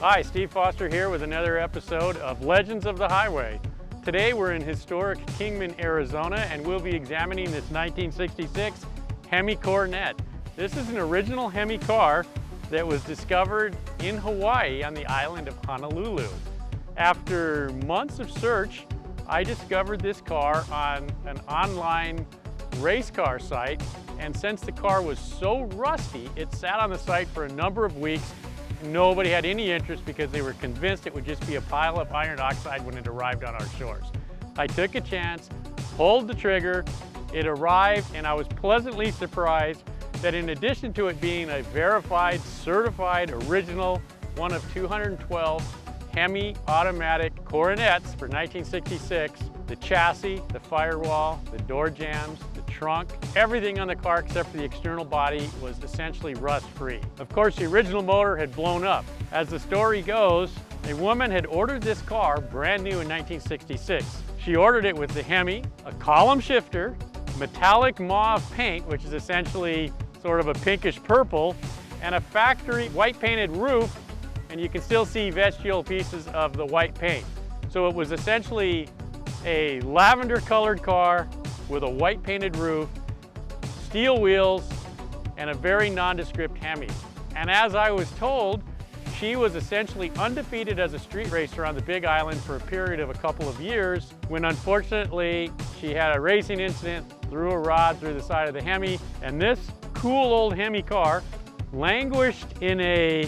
Hi, Steve Foster here with another episode of Legends of the Highway. Today we're in historic Kingman, Arizona, and we'll be examining this 1966 Hemi Coronet. This is an original Hemi car that was discovered in Hawaii on the island of Honolulu. After months of search, I discovered this car on an online race car site, and since the car was so rusty, it sat on the site for a number of weeks. Nobody had any interest because they were convinced it would just be a pile of iron oxide when it arrived on our shores. I took a chance, pulled the trigger, it arrived, and I was pleasantly surprised that in addition to it being a verified, certified, original, one of 212 Hemi automatic Coronets for 1966, the chassis, the firewall, the door jambs, the trunk, everything on the car except for the external body was essentially rust-free. Of course, the original motor had blown up. As the story goes, a woman had ordered this car brand new in 1966. She ordered it with the Hemi, a column shifter, metallic mauve paint, which is essentially sort of a pinkish purple, and a factory white painted roof, and you can still see vestigial pieces of the white paint. So it was essentially a lavender colored car with a white painted roof, steel wheels, and a very nondescript Hemi. And as I was told, she was essentially undefeated as a street racer on the Big Island for a period of a couple of years, when unfortunately she had a racing incident, threw a rod through the side of the Hemi, and this cool old Hemi car languished in a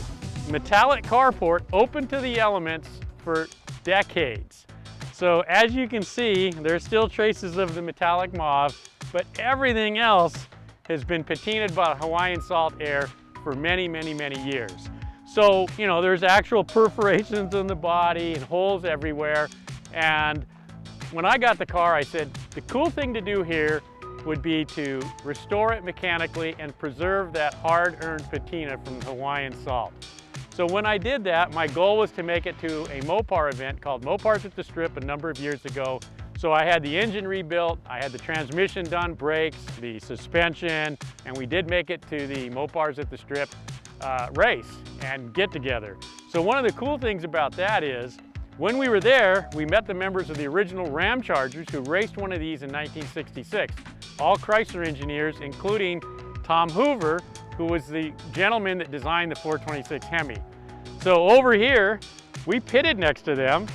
metallic carport open to the elements for decades. So as you can see, there's still traces of the metallic mauve, but everything else has been patinaed by Hawaiian salt air for many, many, many years. So, you know, there's actual perforations in the body and holes everywhere. And when I got the car, I said, the cool thing to do here would be to restore it mechanically and preserve that hard-earned patina from the Hawaiian salt. So when I did that, my goal was to make it to a Mopar event called Mopars at the Strip a number of years ago. So I had the engine rebuilt, I had the transmission done, brakes, the suspension, and we did make it to the Mopars at the Strip race and get together. So one of the cool things about that is, when we were there, we met the members of the original Ram Chargers who raced one of these in 1966. All Chrysler engineers, including Tom Hoover, who was the gentleman that designed the 426 Hemi. So over here, we pitted next to them.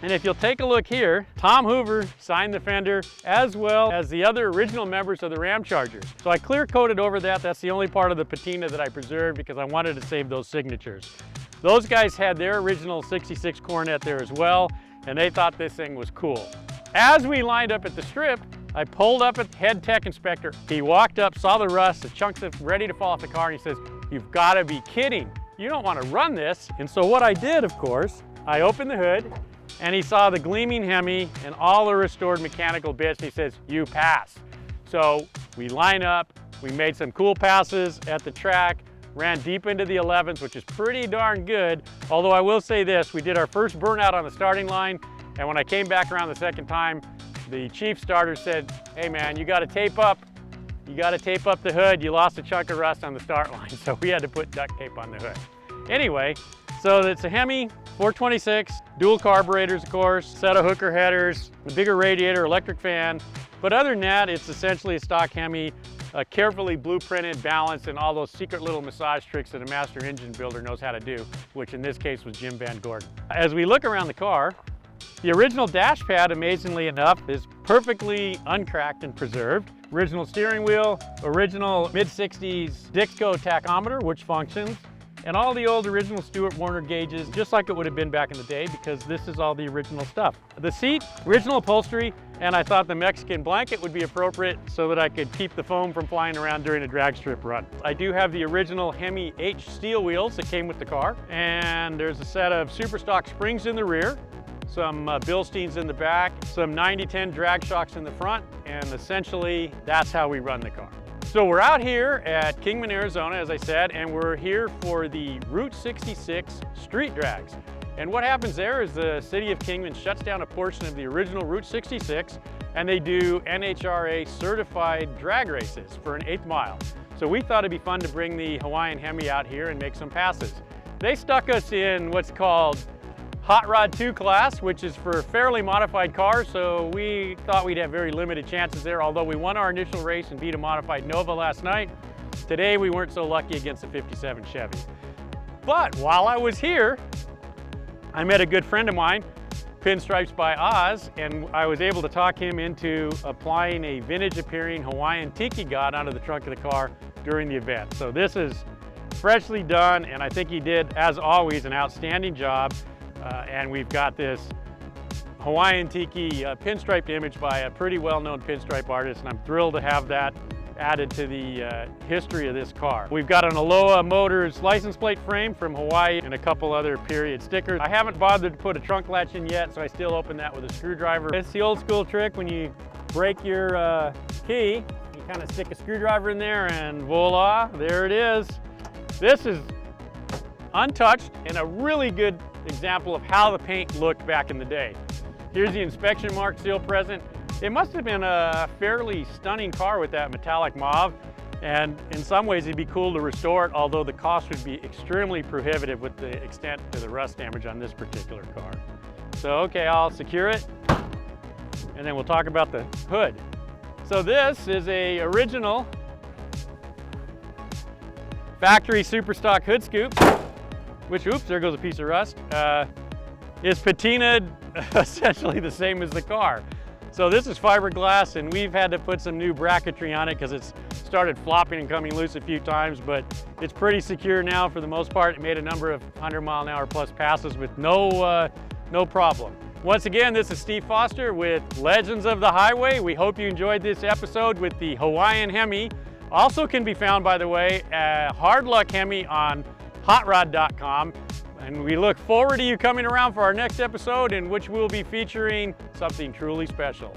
And if you'll take a look here, Tom Hoover signed the fender as well as the other original members of the Ram Chargers. So I clear coated over that. That's the only part of the patina that I preserved because I wanted to save those signatures. Those guys had their original 66 Coronet there as well, and they thought this thing was cool. As we lined up at the strip, I pulled up at the head tech inspector. He walked up, saw the rust, the chunks of ready to fall off the car, and he says, "You've got to be kidding. You don't want to run this." And so what I did, of course, I opened the hood, and he saw the gleaming Hemi and all the restored mechanical bits. He says, "You pass." So we line up, we made some cool passes at the track, ran deep into the 11s, which is pretty darn good. Although I will say this, we did our first burnout on the starting line, and when I came back around the second time, the chief starter said, "Hey man, you got to tape up. You got to tape up the hood. You lost a chunk of rust on the start line." So we had to put duct tape on the hood. Anyway, so it's a Hemi 426, dual carburetors, of course, set of hooker headers, a bigger radiator, electric fan. But other than that, it's essentially a stock Hemi, carefully blueprinted, balanced, and all those secret little massage tricks that a master engine builder knows how to do, which in this case was Jim Van Gordon. As we look around the car, the original dash pad, amazingly enough, is perfectly uncracked and preserved. Original steering wheel, original mid-60s Dixco tachometer, which functions, and all the old original Stewart Warner gauges, just like it would have been back in the day, because this is all the original stuff. The seat, original upholstery, and I thought the Mexican blanket would be appropriate so that I could keep the foam from flying around during a drag strip run. I do have the original Hemi H steel wheels that came with the car, and there's a set of super stock springs in the rear, some Bilsteins in the back, some 90-10 drag shocks in the front, and essentially that's how we run the car. So we're out here at Kingman, Arizona, as I said, and we're here for the Route 66 street drags. And what happens there is the city of Kingman shuts down a portion of the original Route 66, and they do NHRA certified drag races for an 1/8 mile. So we thought it'd be fun to bring the Hawaiian Hemi out here and make some passes. They stuck us in what's called Hot Rod 2 class, which is for fairly modified cars, so we thought we'd have very limited chances there, although we won our initial race and beat a modified Nova last night. Today we weren't so lucky against the 57 Chevy. But while I was here, I met a good friend of mine, Pinstripes by Oz, and I was able to talk him into applying a vintage appearing Hawaiian tiki god onto the trunk of the car during the event. So this is freshly done, and I think he did, as always, an outstanding job. And we've got this Hawaiian tiki pinstriped image by a pretty well-known pinstripe artist, and I'm thrilled to have that added to the history of this car. We've got an Aloha Motors license plate frame from Hawaii and a couple other period stickers. I haven't bothered to put a trunk latch in yet, so I still open that with a screwdriver. It's the old school trick when you break your key, you kind of stick a screwdriver in there and voila, there it is. This is untouched and a really good example of how the paint looked back in the day. Here's the inspection mark still present. It must have been a fairly stunning car with that metallic mauve, and in some ways it'd be cool to restore it, although the cost would be extremely prohibitive with the extent to the rust damage on this particular car. So okay, I'll secure it and then we'll talk about the hood. So this is a original factory super stock hood scoop, which, oops, there goes a piece of rust, is patinaed essentially the same as the car. So this is fiberglass, and we've had to put some new bracketry on it because it's started flopping and coming loose a few times, but it's pretty secure now for the most part. It made a number of 100-mile-an-hour plus passes with no problem. Once again, this is Steve Foster with Legends of the Highway. We hope you enjoyed this episode with the Hawaiian Hemi. Also can be found, by the way, Hard Luck Hemi on hotrod.com, and we look forward to you coming around for our next episode, in which we'll be featuring something truly special.